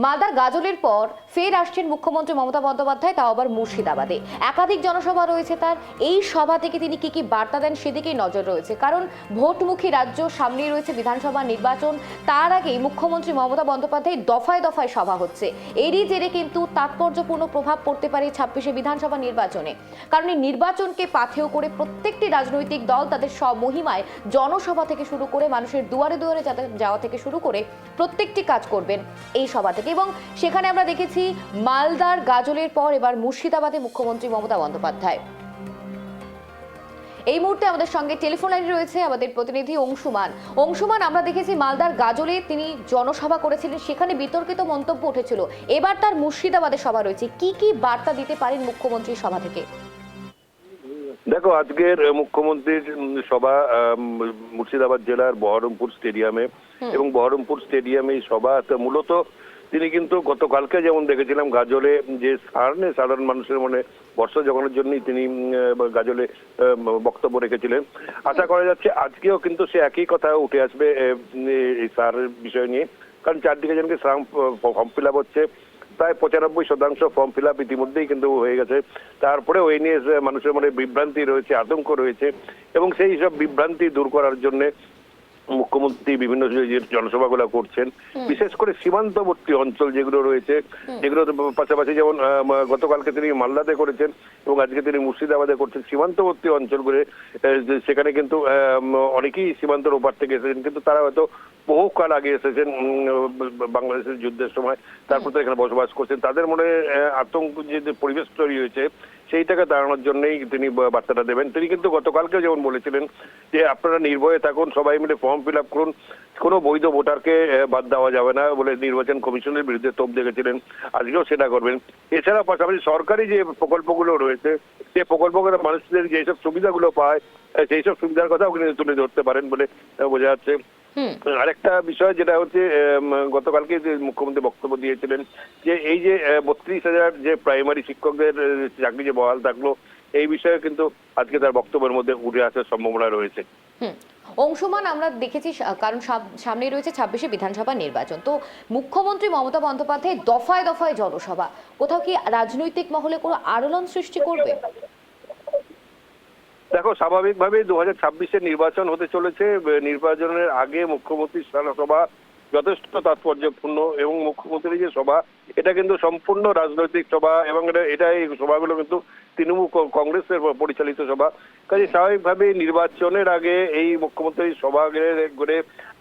মালদার গাজলের পর ফের আসছেন মুখ্যমন্ত্রী মমতা বন্দ্যোপাধ্যায়, তাও আবার মুর্শিদাবাদে। একাধিক জনসভা রয়েছে তার। এই সভা থেকে তিনি কি বার্তা দেন সেদিকেই নজর রয়েছে, কারণ ভোটমুখী রাজ্য, সামনেই রয়েছে বিধানসভা নির্বাচন। তার আগেই মুখ্যমন্ত্রী মমতা বন্দ্যোপাধ্যায় দফায় দফায় সভা হচ্ছে। এরই জেরে কিন্তু তাৎপর্যপূর্ণ প্রভাব পড়তে পারে 26শে বিধানসভা নির্বাচনে, কারণ এই নির্বাচনকে পাথেয় করে প্রত্যেকটি রাজনৈতিক দল তাদের মহিমায় জনসভা থেকে শুরু করে মানুষের দুয়ারে দুয়ারে যাওয়া থেকে শুরু করে প্রত্যেকটি কাজ করবেন এই সভা থেকে। এবং সেখানে আমরা দেখেছি মালদার গাজলের পর এবার মুর্শিদাবাদে মুখ্যমন্ত্রী মমতা বন্দ্যোপাধ্যায়। এই মুহূর্তে আমাদের সঙ্গে টেলিফোন লাইনে রয়েছে আমাদের প্রতিনিধি অংশুমান। আমরা দেখেছি মালদার গাজলে তিনি জনসভা করেছিলেন, সেখানে বিতর্কিত মন্তব্য উঠেছিল। এবার তার মুর্শিদাবাদে সভা রয়েছে, কি বার্তা দিতে পারেন মুখ্যমন্ত্রীর সভা থেকে? দেখো, আজকের মুখ্যমন্ত্রীর সভা মুর্শিদাবাদ জেলার বহরমপুর স্টেডিয়ামে, এবং বহরমপুর স্টেডিয়ামে সভা মূলত তিনি কিন্তু গতকালকে যেমন দেখেছিলাম গাজলে যে সাধারণ মানুষের মনে বর্ষা জগানোর জন্যই তিনি গাজলে বক্তব্য রেখেছিলেন। আশা করা যাচ্ছে আজকেও কিন্তু সে একই কথা উঠে আসবে এই সারের বিষয় নিয়ে, কারণ চারদিকে যেন ফর্ম ফিল আপ হচ্ছে। প্রায় 95% ফর্ম ফিল আপ ইতিমধ্যেই কিন্তু হয়ে গেছে। তারপরে ওই নিয়ে মানুষের মনে বিভ্রান্তি রয়েছে, আতঙ্ক রয়েছে, এবং সেই সব বিভ্রান্তি দূর করার জন্য মুখ্যমন্ত্রী বিভিন্ন জনসভাগুলো করছেন। বিশেষ করে সীমান্তবর্তী অঞ্চল যেগুলো রয়েছে, যেগুলো পাশাপাশি যেমন গতকালকে তিনি মালদাতে করেছেন এবং আজকে তিনি মুর্শিদাবাদে করছেন। সীমান্তবর্তী অঞ্চলগুলো সেখানে কিন্তু অনেকেই সীমান্তের ওপার থেকে এসেছেন, কিন্তু তারা হয়তো বহুকাল আগে এসেছেন বাংলাদেশের যুদ্ধের সময়, তারপর তো এখানে বসবাস করছেন। তাদের মনে আতঙ্ক যে পরিবেশ তৈরি হয়েছে সেইটাকে দাঁড়ানোর জন্যই তিনি বার্তাটা দেবেন। তিনি কিন্তু গতকালকে যেমন বলেছিলেন যে আপনারা নির্ভয়ে থাকুন, সবাই মিলে ফর্ম ফিল আপ করুন, কোনো বৈধ ভোটারকে বাদ দেওয়া যাবে না বলে নির্বাচন কমিশনের বিরুদ্ধে তোপ দেখেছিলেন। আজকেও সেটা করবেন। এছাড়া পাশাপাশি সরকারি যে প্রকল্পগুলো রয়েছে সেই প্রকল্পগুলো মানুষদের যেসব সুবিধাগুলো পায় সেই সব সুবিধার কথাও কিন্তু তুলে ধরতে পারেন বলে বোঝা যাচ্ছে। আরেকটা বিষয় যেটা হচ্ছে, গতকালকে যে মুখ্যমন্ত্রী বক্তব্য দিয়েছিলেন যে এই যে 32,000 যে প্রাইমারি শিক্ষকদের চাকরি যে বহাল থাকলো, এই বিষয়ে কিন্তু আজকে তার বক্তব্যের মধ্যে উঠে আসার সম্ভাবনা রয়েছে। অংশুমান, আমরা দেখেছি কারণ সামনে রয়েছে 26শে বিধানসভা নির্বাচন, তো মুখ্যমন্ত্রী মমতা বন্দ্যোপাধ্যায় দফায় দফায় জনসভা, কোথাও কি রাজনৈতিক মহলে কোনো আলোড়ন সৃষ্টি করবে? দেখো, স্বাভাবিকভাবে 2026-এর নির্বাচন হতে চলেছে। নির্বাচনের আগে মুখ্যমন্ত্রীর সভা যথেষ্ট তাৎপর্যপূর্ণ, এবং মুখ্যমন্ত্রীর যে সভা এটা কিন্তু সম্পূর্ণ রাজনৈতিক সভা, এবং এই সভাগুলো কিন্তু তৃণমূল কংগ্রেসের পরিচালিত সভা। কাজে স্বাভাবিকভাবে নির্বাচনের আগে এই মুখ্যমন্ত্রীর সভা করে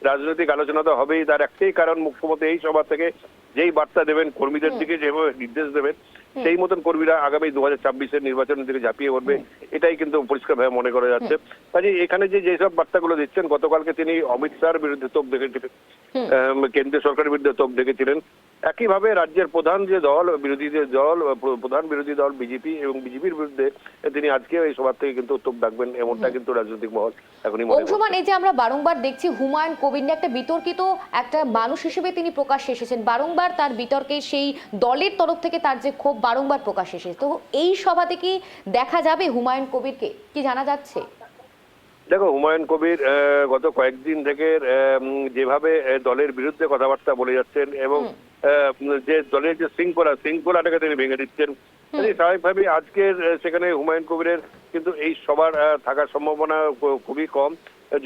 রাজনৈতিক আলোচনা তো হবেই। তার একটাই কারণ, মুখ্যমন্ত্রী এই সভা থেকে যেই বার্তা দেবেন, কর্মীদের দিকে যেভাবে নির্দেশ দেবেন, সেই মতন কর্মীরা আগামী 2026-এর নির্বাচনের দিকে ঝাঁপিয়ে পড়বে, এটাই কিন্তু পরিষ্কারভাবে মনে করা যাচ্ছে। কাজে এখানে যেসব বার্তাগুলো দিচ্ছেন, গতকালকে তিনি অমিত শাহর বিরুদ্ধে তোপ দেখেছিলেন, কেন্দ্রীয় সরকারের বিরুদ্ধে তোপ দেখেছিলেন। একইভাবে রাজ্যের প্রধান বিরোধী দল বিজেপি এবং বিজেপির বিরুদ্ধে তিনি আজকে এই সভা থেকে কিন্তু তোপ ডাকবেন, এমনটা কিন্তু রাজনৈতিক মহল এখনই মনে করছে। এই যে আমরা বারংবার দেখছি হুমায়ুন কবির নিয়ে একটা বিতর্কিত একটা মানুষ হিসেবে তিনি প্রকাশ্যে এসেছেন, বারংবার তার বিতর্কে সেই দলের তরফ থেকে তার যে ক্ষোভ বারংবার প্রকাশ্যে এসেছে, তো এই সভাতে কি দেখা যাবে হুমায়ুন কবিরকে, কি জানা যাচ্ছে? দেখো, হুমায়ুন কবির গত কয়েকদিন থেকে যেভাবে দলের বিরুদ্ধে কথাবার্তা বলে যাচ্ছেন, এবং যে দলের যে শৃঙ্খলাটাকে তিনি ভেঙে দিচ্ছেন, স্বাভাবিকভাবে আজকের সেখানে হুমায়ুন কবিরের কিন্তু এই সবার থাকার সম্ভাবনা খুবই কম।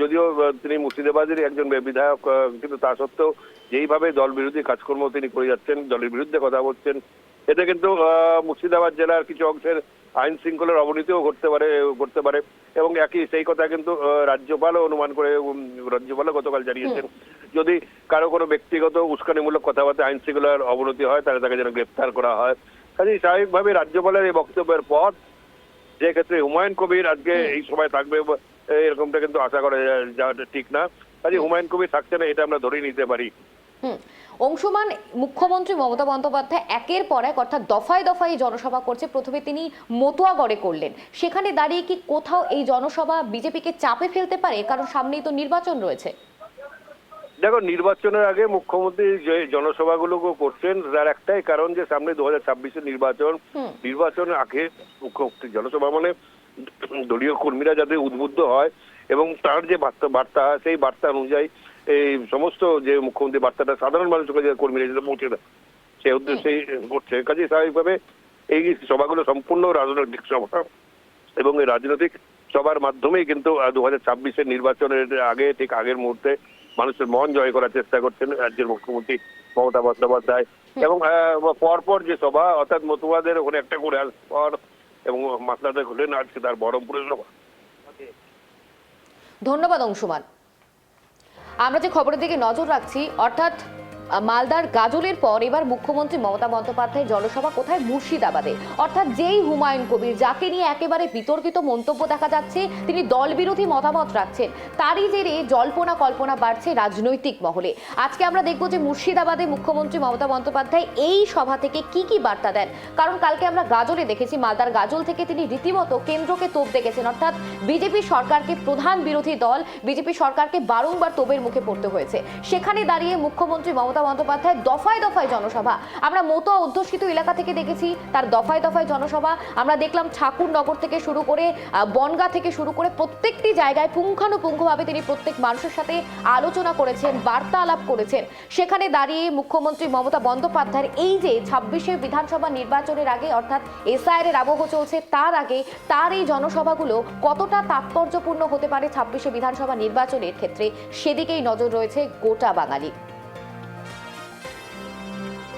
যদিও তিনি মুর্শিদাবাদের একজন বিধায়ক, কিন্তু তা সত্ত্বেও যেইভাবে দল বিরোধী কাজকর্ম তিনি করে যাচ্ছেন, দলের বিরুদ্ধে কথা বলছেন, এতে কিন্তু মুর্শিদাবাদ জেলার কিছু অংশের আইন শৃঙ্খলার অবনতিও ঘটতে পারে। এবং একই সেই কথা কিন্তু রাজ্যপালও অনুমান করে, রাজ্যপালও গতকাল জানিয়েছেন যদি কারো কোনো ব্যক্তিগত উস্কানিমূলক কথাবার্তা আইন শৃঙ্খলার অবনতি হয় তাহলে তাকে যেন গ্রেপ্তার করা হয়। কাজে স্বাভাবিকভাবে রাজ্যপালের এই বক্তব্যের পর যে ক্ষেত্রে হুমায়ুন কবির আজকে এই সময় থাকবে এরকমটা কিন্তু আশা করা যাওয়াটা ঠিক না। কাজে হুমায়ুন কবির থাকছে না এটা আমরা ধরেই নিতে পারি। অংশুমান, মুখ্যমন্ত্রী মমতা বন্দ্যোপাধ্যায় একের পর এক অর্থাৎ দফায় দফায় জনসভা করছে। প্রথমে তিনি মতুয়াগড়ে করলেন, সেখানে দাঁড়িয়ে কি কোথাও এই জনসভা বিজেপিকে চাপে ফেলতে পারে, কারণ সামনেই তো নির্বাচন রয়েছে? দেখো, নির্বাচনের আগে মুখ্যমন্ত্রী যে জনসভাগুলো করছেন তার একটাই কারণ যে সামনে 2026-এর নির্বাচনের আগে মুখ্যমন্ত্রী জনসভা মানে দলীয় কর্মীরা যাতে উদ্বুদ্ধ হয় এবং তার যে বার্তা সেই বার্তা অনুযায়ী এই সমস্ত যে মুখ্যমন্ত্রী বার্তাটা সাধারণ মানুষের কাছে কর্মীরা যাতে পৌঁছে দেয়, সে উদ্দেশ্যেই করছে। কাজে স্বাভাবিকভাবে এই সভাগুলো সম্পূর্ণ রাজনৈতিক সভা এবং এই রাজনৈতিক সবার মাধ্যমেই কিন্তু 2026-এর নির্বাচনের আগে, ঠিক আগের মুহূর্তে মানুষের মন জয় করার চেষ্টা করছেন রাজ্যের মুখ্যমন্ত্রী মমতা বন্দ্যোপাধ্যায়। এবং পরপর যে সভা, অর্থাৎ মতুয়াদের ওখানে একটা করে পর এবং মাসলাটা ঘুরলেন আজকে তার বহরমপুরের সভা। ধন্যবাদ অংশুমান। আমরা যে খবরের দিকে নজর রাখছি, অর্থাৎ মালদার গাজলের পর এবার মুখ্যমন্ত্রী মমতা বন্দ্যোপাধ্যায়ের জনসভা কোথায়? মুর্শিদাবাদে। অর্থাৎ যেই হুমায়ুন কবির, যাকে নিয়ে একেবারে বিতর্কিত মন্তব্য দেখা যাচ্ছে, তিনি দল বিরোধী মতামত রাখছেন, তারই জেরে জল্পনা কল্পনা বাড়ছে রাজনৈতিক মহলে। আজকে আমরা দেখব যে মুর্শিদাবাদে মুখ্যমন্ত্রী মমতা বন্দ্যোপাধ্যায় এই সভা থেকে কি বার্তা দেন। কারণ কালকে আমরা গাজলে দেখেছি, মালদার গাজল থেকে তিনি রীতিমতো কেন্দ্রকে তোপ দেখেছেন, অর্থাৎ বিজেপি সরকারকে, প্রধান বিরোধী দল বিজেপি সরকারকে বারংবার তোপের মুখে পড়তে হয়েছে। সেখানে দাঁড়িয়ে মুখ্যমন্ত্রী মমতা বন্দ্যোপাধ্যায় দফায় দফায় জনসভা, আমরা মতুয়া অধ্যুষিত এলাকা থেকে দেখেছি তার দফায় দফায় জনসভা। আমরা দেখলাম ঠাকুরনগর থেকে শুরু করে বনগাঁ থেকে শুরু করে প্রত্যেকটি জায়গায় পুঙ্খানুপুঙ্খভাবে তিনি প্রত্যেক মানুষের সাথে আলোচনা করেছেন, বার্তা আলাপ করেছেন। সেখানে দাঁড়িয়ে মুখ্যমন্ত্রী মমতা বন্দ্যোপাধ্যায়ের এই যে 26-এর বিধানসভা নির্বাচনের আগে, অর্থাৎ এসআইআর এর আবহ চলছে, তার আগে তার এই জনসভাগুলো কতটা তাৎপর্যপূর্ণ হতে পারে 26-এ বিধানসভা নির্বাচনের ক্ষেত্রে, সেদিকেই নজর রয়েছে গোটা বাঙালি।